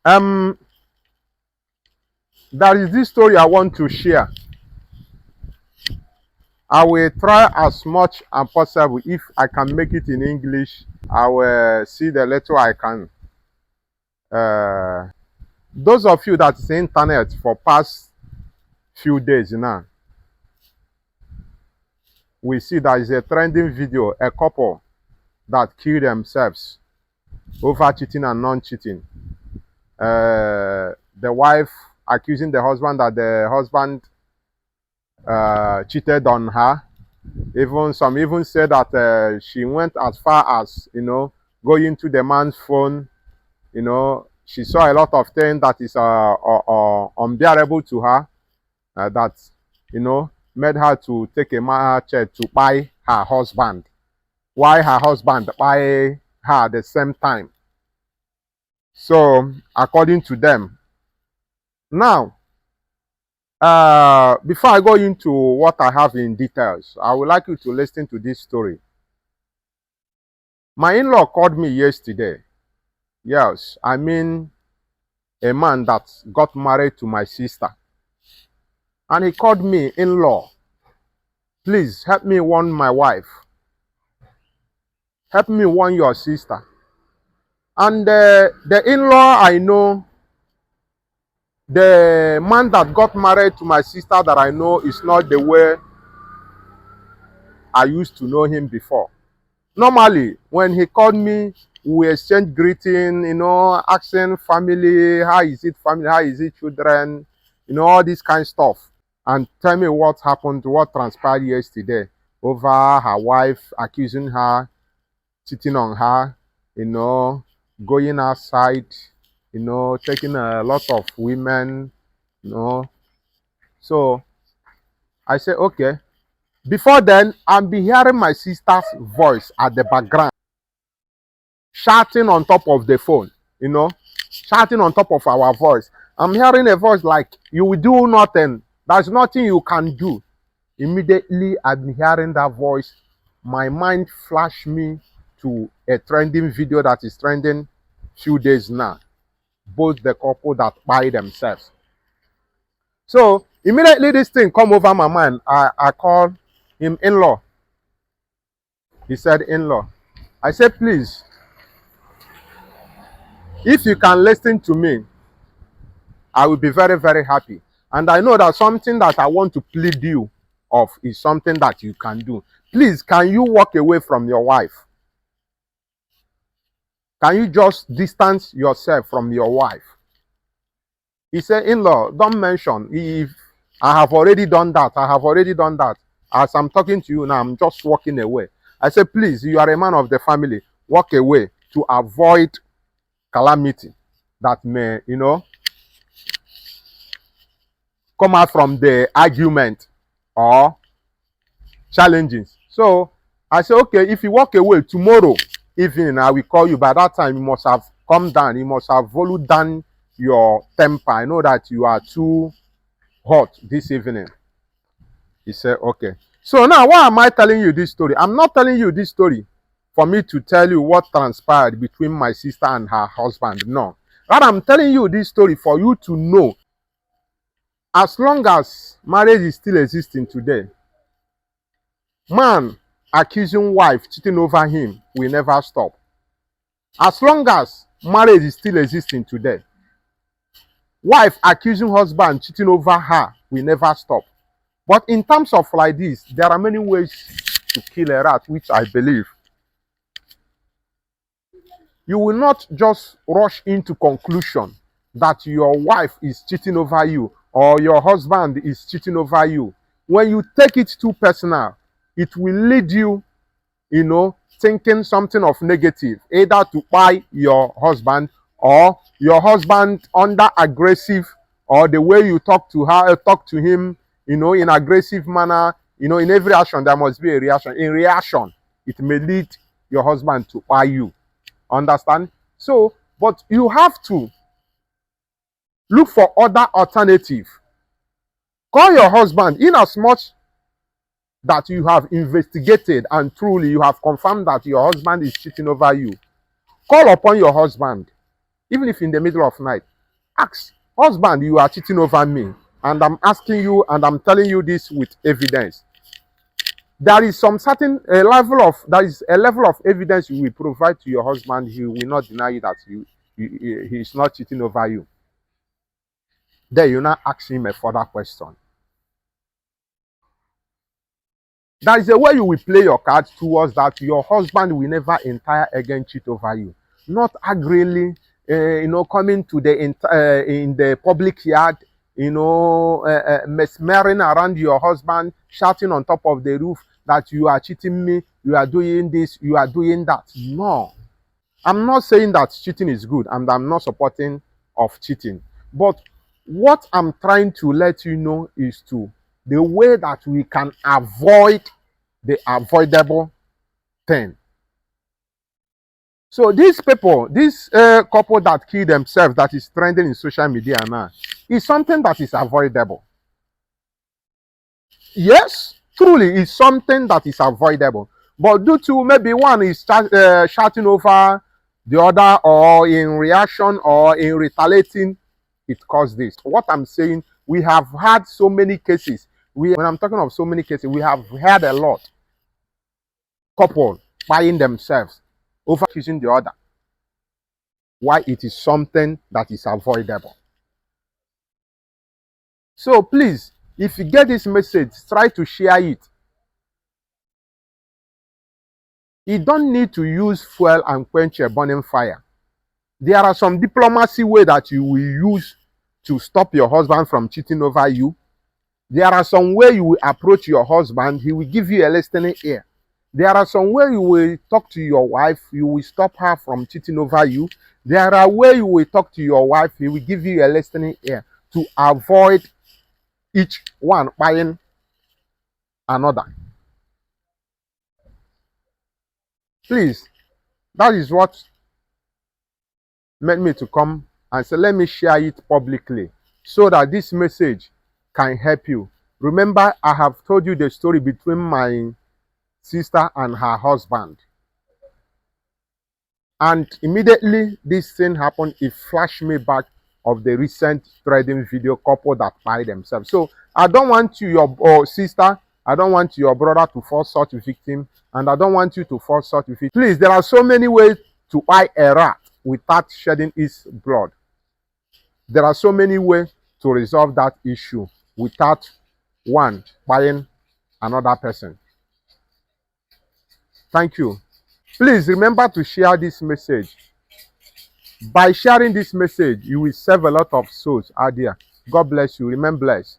um, there is this story I want to share. I will try as much as possible. If I can make it in English, I will see the little I can. Those of you that is internet for past few days now, we see there is a trending video, a couple that kill themselves over cheating and non-cheating. The wife accusing the husband that the husband cheated on her. Some even say that she went as far as, going to the man's phone. She saw a lot of things that is unbearable to her, that, made her to take a match to buy her husband. Why her husband buy her at the same time? So, according to them. Now, before I go into what I have in details, I would like you to listen to this story. My in-law called me yesterday. Yes, I mean a man that got married to my sister. And he called me, in-law, please help me warn my wife. Help me warn your sister. And the in-law I know, the man that got married to my sister that I know, is not the way I used to know him before. Normally, when he called me, we exchange greeting, asking family, how is it family, how is it children, all this kind of stuff. And tell me what happened, what transpired yesterday over her wife accusing her, cheating on her, going outside, taking a lot of women, So I said, okay. Before then, I'll be hearing my sister's voice at the background, shouting on top of the phone, shouting on top of our voice. I'm hearing a voice like, you will do nothing. There's nothing you can do. Immediately, I'm hearing that voice. My mind flashed me to a trending video that is trending few days now. Both the couple that buy themselves. So, immediately this thing come over my mind. I called him in-law. He said, in-law. I said, please, if you can listen to me, I will be very, very happy. And I know that something that I want to plead you of is something that you can do. Please, can you walk away from your wife? Can you just distance yourself from your wife? He said, in-law, don't mention. If I have already done that, I have already done that. As I'm talking to you now, I'm just walking away. I said, please, you are a man of the family. Walk away to avoid calamity that may, come out from the argument or challenges. So I said, okay, if you walk away tomorrow evening, I will call you. By that time, you must have come down. You must have volunteered down your temper. I know that you are too hot this evening. He said, okay. So now, why am I telling you this story? I'm not telling you this story for me to tell you what transpired between my sister and her husband. No. Rather, I'm telling you this story for you to know, as long as marriage is still existing today, man accusing wife cheating over him will never stop. As long as marriage is still existing today, wife accusing husband cheating over her will never stop. But in terms of like this, there are many ways to kill a rat, which I believe. You will not just rush into conclusion that your wife is cheating over you or your husband is cheating over you. When you take it too personal, it will lead you, thinking something of negative, either to buy your husband or your husband under aggressive, or the way you talk to her, talk to him, in aggressive manner. In every action, there must be a reaction. In reaction, it may lead your husband to buy you. Understand? So, but you have to look for other alternative. Call your husband, in as much that you have investigated and truly you have confirmed that your husband is cheating over you. Call upon your husband. Even if in the middle of night, ask, husband, you are cheating over me. And I'm asking you and I'm telling you this with evidence. There is some certain level of evidence you will provide to your husband. He will not deny you that he is not cheating over you. Then you now ask him a further question. That is the way you will play your cards towards that. Your husband will never entire again cheat over you. Not angrily, coming to the in the public yard, mesmering around your husband, shouting on top of the roof that you are cheating me, you are doing this, you are doing that. No. I'm not saying that cheating is good, and I'm not supporting of cheating. But what I'm trying to let you know is the way that we can avoid the avoidable thing. So these people, this couple that killed themselves, that is trending in social media now, is something that is avoidable. Yes, truly, it's something that is avoidable. But due to maybe one is shouting over the other, or in reaction or in retaliating, it caused this. What I'm saying, we have had so many cases. When I'm talking of so many cases, we have had a lot. Couple buying themselves over accusing the other. Why? It is something that is avoidable. So please, if you get this message, try to share it. You don't need to use fuel and quench a burning fire. There are some diplomacy way that you will use to stop your husband from cheating over you. There are some way you will approach your husband, he will give you a listening ear. There are some way you will talk to your wife, you will stop her from cheating over you. There are way you will talk to your wife, he will give you a listening ear to avoid each one buying another. Please, that is what made me to come and say, let me share it publicly so that this message can help you. Remember, I have told you the story between my sister and her husband. And immediately this thing happened, it flashed me back of the recent trading video couple that buy themselves. So I don't want you, your sister, I don't want your brother to fall such a victim, and I don't want you to fall such a victim. Please, there are so many ways to buy a rat without shedding its blood. There are so many ways to resolve that issue without one buying another person. Thank you. Please remember to share this message. By sharing this message, you will save a lot of souls out there. God bless you. Remain blessed.